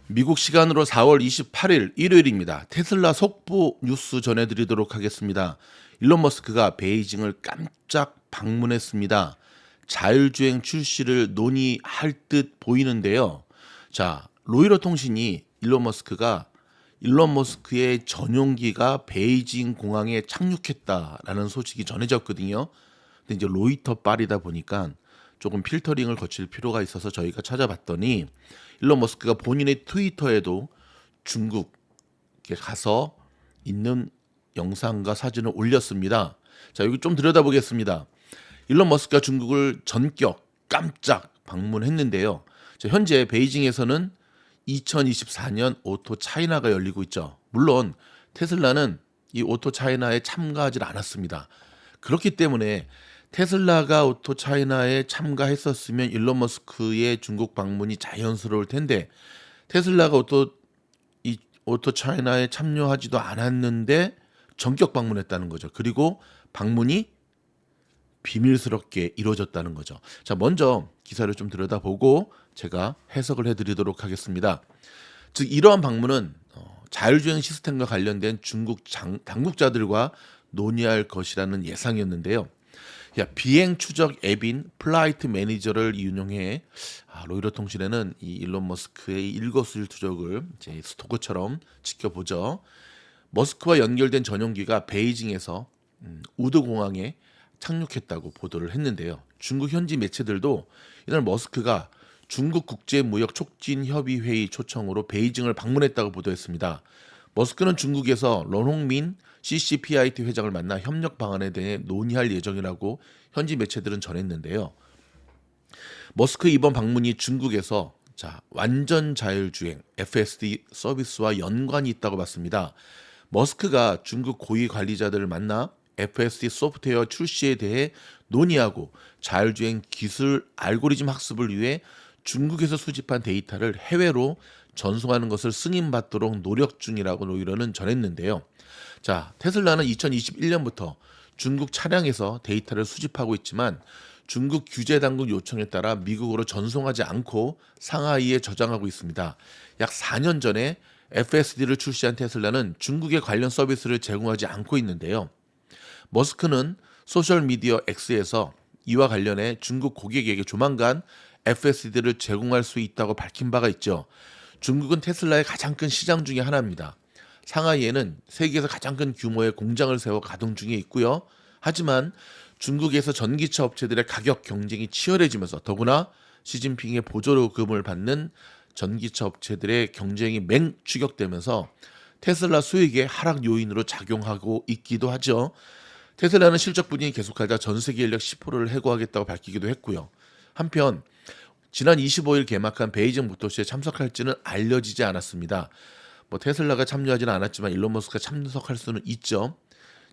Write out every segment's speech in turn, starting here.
미국 시간으로 4월 28일 일요일입니다. 테슬라 속보 뉴스 전해드리도록 하겠습니다. 일론 머스크가 베이징을 깜짝 방문했습니다. 자율주행 출시를 논의할 듯 보이는데요. 자, 로이터 통신이 일론 머스크의 전용기가 베이징 공항에 착륙했다라는 소식이 전해졌거든요. 근데 이제 로이터 빨이다 보니까 조금 필터링을 거칠 필요가 있어서 저희가 찾아봤더니 일론 머스크가 본인의 트위터에도 중국에 가서 있는 영상과 사진을 올렸습니다. 자, 여기 좀 들여다보겠습니다. 일론 머스크가 중국을 전격 깜짝 방문했는데요. 자, 현재 베이징에서는 2024년 오토 차이나가 열리고 있죠. 물론 테슬라는 이 오토 차이나에 참가하지 않았습니다. 그렇기 때문에 테슬라가 오토 차이나에 참가했었으면 일론 머스크의 중국 방문이 자연스러울 텐데 테슬라가 오토 차이나에 참여하지도 않았는데 전격 방문했다는 거죠. 그리고 방문이 비밀스럽게 이루어졌다는 거죠. 자, 먼저 기사를 좀 들여다보고 제가 해석을 해드리도록 하겠습니다. 즉 이러한 방문은 자율주행 시스템과 관련된 중국 당국자들과 논의할 것이라는 예상이었는데요. 비행 추적 앱인 플라이트 매니저를 이용해 로이터 통신에는 이 일론 머스크의 일거수일투족을 이제 스토커처럼 지켜보죠. 머스크와 연결된 전용기가 베이징에서 우드 공항에 착륙했다고 보도를 했는데요. 중국 현지 매체들도 이날 머스크가 중국 국제무역촉진협의회의 초청으로 베이징을 방문했다고 보도했습니다. 머스크는 중국에서 런홍민 CCPIT 회장을 만나 협력 방안에 대해 논의할 예정이라고 현지 매체들은 전했는데요. 머스크 이번 방문이 중국에서 완전 자율주행 FSD 서비스와 연관이 있다고 봤습니다. 머스크가 중국 고위 관리자들을 만나 FSD 소프트웨어 출시에 대해 논의하고 자율주행 기술 알고리즘 학습을 위해 중국에서 수집한 데이터를 해외로 전송하는 것을 승인받도록 노력 중이라고 로이터는 전했는데요. 자, 테슬라는 2021년부터 중국 차량에서 데이터를 수집하고 있지만 중국 규제 당국 요청에 따라 미국으로 전송하지 않고 상하이에 저장하고 있습니다. 약 4년 전에 FSD를 출시한 테슬라는 중국의 관련 서비스를 제공하지 않고 있는데요. 머스크는 소셜미디어 X에서 이와 관련해 중국 고객에게 조만간 FSD를 제공할 수 있다고 밝힌 바가 있죠. 중국은 테슬라의 가장 큰 시장 중에 하나입니다. 상하이에는 세계에서 가장 큰 규모의 공장을 세워 가동 중에 있고요. 하지만 중국에서 전기차 업체들의 가격 경쟁이 치열해지면서 더구나 시진핑의 보조금을 받는 전기차 업체들의 경쟁이 맹추격되면서 테슬라 수익의 하락 요인으로 작용하고 있기도 하죠. 테슬라는 실적 분위기 계속하자 전 세계 인력 10%를 해고하겠다고 밝히기도 했고요. 한편 지난 25일 개막한 베이징 모터쇼에 참석할지는 알려지지 않았습니다. 테슬라가 참여하지는 않았지만 일론 머스크가 참석할 수는 있죠.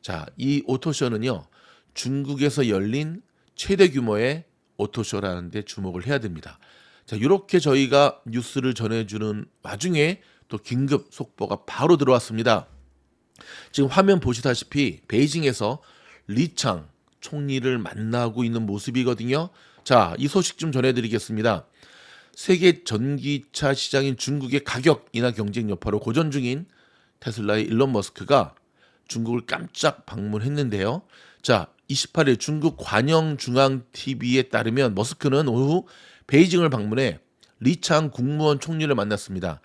자, 이 오토쇼는요, 중국에서 열린 최대 규모의 오토쇼라는 데 주목을 해야 됩니다. 자, 이렇게 저희가 뉴스를 전해주는 와중에 또 긴급 속보가 바로 들어왔습니다. 지금 화면 보시다시피 베이징에서 리창 총리를 만나고 있는 모습이거든요. 자, 이 소식 좀 전해드리겠습니다. 세계 전기차 시장인 중국의 가격 인하 경쟁 여파로 고전 중인 테슬라의 일론 머스크가 중국을 깜짝 방문했는데요. 자, 28일 중국 관영중앙TV에 따르면 머스크는 오후 베이징을 방문해 리창 국무원 총리를 만났습니다.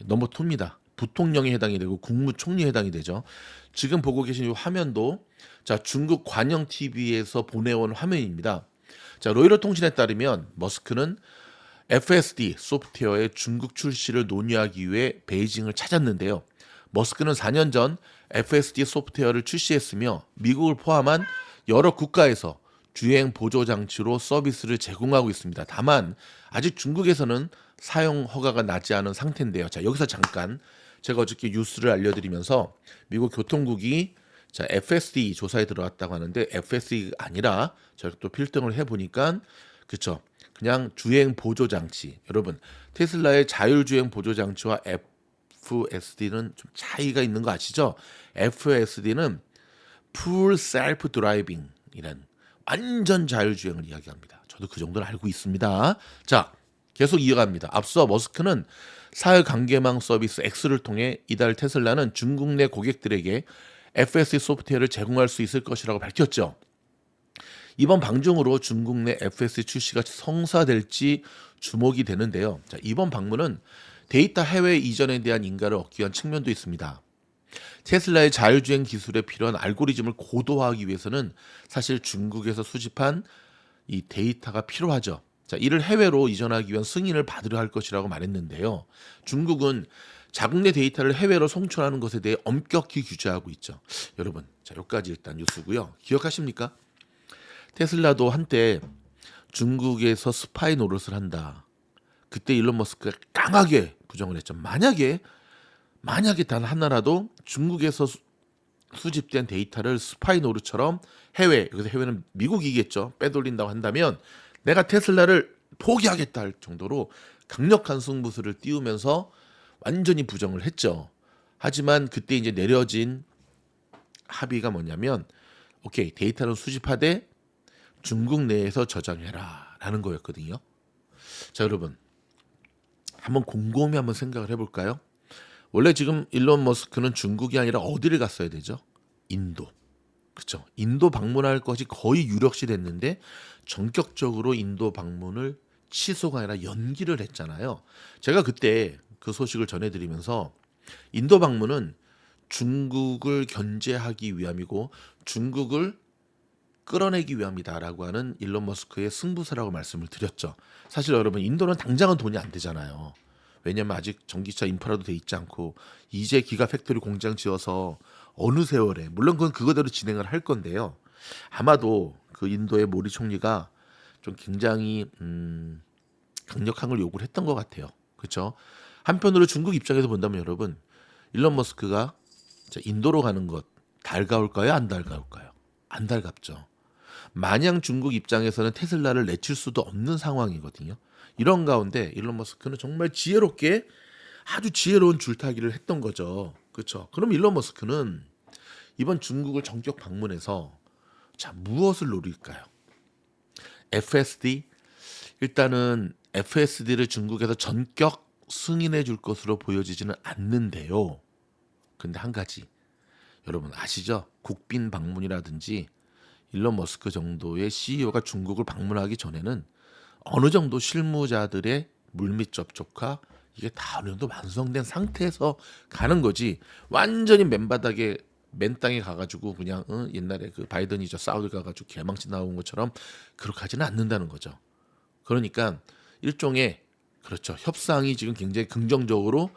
넘버 2입니다. 부통령에 해당이 되고 국무총리에 해당이 되죠. 지금 보고 계신 이 화면도 중국 관영TV에서 보내온 화면입니다. 자, 로이터 통신에 따르면 머스크는 FSD 소프트웨어의 중국 출시를 논의하기 위해 베이징을 찾았는데요. 머스크는 4년 전 FSD 소프트웨어를 출시했으며 미국을 포함한 여러 국가에서 주행 보조 장치로 서비스를 제공하고 있습니다. 다만 아직 중국에서는 사용 허가가 나지 않은 상태인데요. 자, 여기서 잠깐 제가 어저께 뉴스를 알려드리면서 미국 교통국이 FSD 조사에 들어왔다고 하는데 FSD가 아니라 제가 또 필등을 해보니까 그쵸, 그냥 주행 보조 장치. 여러분, 테슬라의 자율주행 보조 장치와 FSD는 좀 차이가 있는 거 아시죠? FSD는 Full Self Driving이란 완전 자율주행을 이야기합니다. 저도 그 정도는 알고 있습니다. 자, 계속 이어갑니다. 앞서 머스크는 사회관계망 서비스 X를 통해 이달 테슬라는 중국 내 고객들에게 FSD 소프트웨어를 제공할 수 있을 것이라고 밝혔죠. 이번 방중으로 중국 내 FSD 출시가 성사될지 주목이 되는데요. 자, 이번 방문은 데이터 해외 이전에 대한 인가를 얻기 위한 측면도 있습니다. 테슬라의 자율주행 기술에 필요한 알고리즘을 고도화하기 위해서는 사실 중국에서 수집한 이 데이터가 필요하죠. 자, 이를 해외로 이전하기 위한 승인을 받으려 할 것이라고 말했는데요. 중국은 자국 내 데이터를 해외로 송출하는 것에 대해 엄격히 규제하고 있죠. 여러분, 자, 여기까지 일단 뉴스고요. 기억하십니까? 테슬라도 한때 중국에서 스파이 노릇을 한다. 그때 일론 머스크가 강하게 부정을 했죠. 만약에 단 하나라도 중국에서 수집된 데이터를 스파이 노릇처럼 해외, 여기서 해외는 미국이겠죠. 빼돌린다고 한다면 내가 테슬라를 포기하겠다 할 정도로 강력한 승부수를 띄우면서 완전히 부정을 했죠. 하지만 그때 이제 내려진 합의가 뭐냐면 오케이, 데이터를 수집하되 중국 내에서 저장해라 라는 거였거든요. 자, 여러분 한번 곰곰이 한번 생각을 해볼까요? 원래 지금 일론 머스크는 중국이 아니라 어디를 갔어야 되죠? 인도. 그렇죠. 인도 방문할 것이 거의 유력시 됐는데 전격적으로 인도 방문을 취소가 아니라 연기를 했잖아요. 제가 그때 그 소식을 전해드리면서 인도 방문은 중국을 견제하기 위함이고 중국을 끌어내기 위함이다라고 하는 일론 머스크의 승부사라고 말씀을 드렸죠. 사실 여러분 인도는 당장은 돈이 안 되잖아요. 왜냐면 아직 전기차 인프라도 돼 있지 않고 이제 기가팩토리 공장 지어서 어느 세월에 물론 그건 그거대로 진행을 할 건데요. 아마도 그 인도의 모디 총리가 좀 굉장히 강력한 걸 요구를 했던 것 같아요. 그렇죠? 한편으로 중국 입장에서 본다면 여러분 일론 머스크가 인도로 가는 것 달가울까요? 안 달가울까요? 안 달갑죠. 마냥 중국 입장에서는 테슬라를 내칠 수도 없는 상황이거든요. 이런 가운데 일론 머스크는 정말 지혜롭게 아주 지혜로운 줄타기를 했던 거죠. 그렇죠? 그럼 일론 머스크는 이번 중국을 전격 방문해서 자, 무엇을 노릴까요? FSD? 일단은 FSD를 중국에서 전격 승인해 줄 것으로 보여지지는 않는데요. 근데 한 가지 여러분 아시죠? 국빈 방문이라든지 일론 머스크 정도의 CEO가 중국을 방문하기 전에는 어느 정도 실무자들의 물밑 접촉과 이게 다 어느 정도 완성된 상태에서 가는 거지 완전히 맨바닥에 맨 땅에 가가지고 그냥 옛날에 그 바이든이죠 사우디 가가지고 개망치 나온 것처럼 그렇게 하지는 않는다는 거죠. 그러니까 일종의 그렇죠 협상이 지금 굉장히 긍정적으로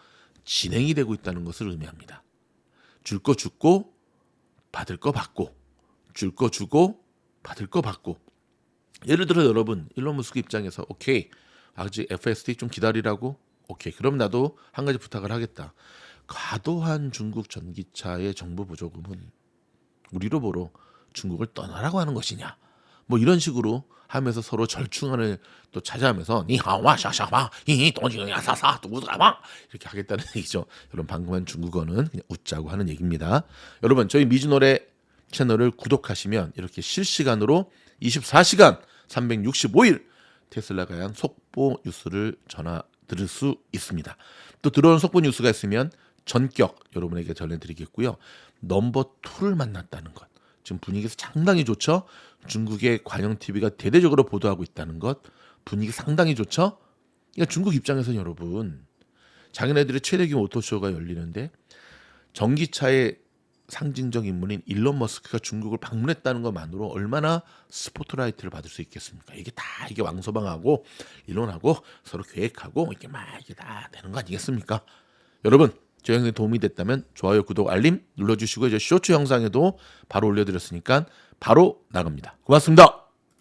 진행이 되고 있다는 것을 의미합니다. 줄 거 주고 받을 거 받고 줄 거 주고 받을 거 받고. 예를 들어 여러분 일론 머스크 입장에서 오케이 아직 FSD 좀 기다리라고 오케이 그럼 나도 한 가지 부탁을 하겠다. 과도한 중국 전기차의 정부 보조금은 우리로 보러 중국을 떠나라고 하는 것이냐 뭐 이런 식으로 하면서 서로 절충안을 또 찾아가면서 니하와 샤샤마 이 돈이야 사사 누구다마 이렇게 하겠다는 얘기죠. 여러분 방금 한 중국어는 그냥 웃자고 하는 얘기입니다. 여러분 저희 미주노래 채널을 구독하시면 이렇게 실시간으로 24시간 365일 테슬라에 관한 속보 뉴스를 전화 들을 수 있습니다. 또 들어온 속보 뉴스가 있으면 전격 여러분에게 전해드리겠고요. 넘버 2를 만났다는 것. 지금 분위기가 상당히 좋죠. 중국의 관영 TV가 대대적으로 보도하고 있다는 것. 분위기 상당히 좋죠. 그러니까 중국 입장에서는 여러분 자기네들의 최대 규모 오토쇼가 열리는데 전기차의 상징적 인물인 일론 머스크가 중국을 방문했다는 것만으로 얼마나 스포트라이트를 받을 수 있겠습니까? 이게 다 이게 왕소방하고 일론하고 서로 계획하고 이게 막 이게 다 되는 거 아니겠습니까? 여러분 저 영상이 도움이 됐다면 좋아요, 구독, 알림 눌러주시고 이제 쇼츠 영상에도 바로 올려드렸으니까 바로 나갑니다. 고맙습니다.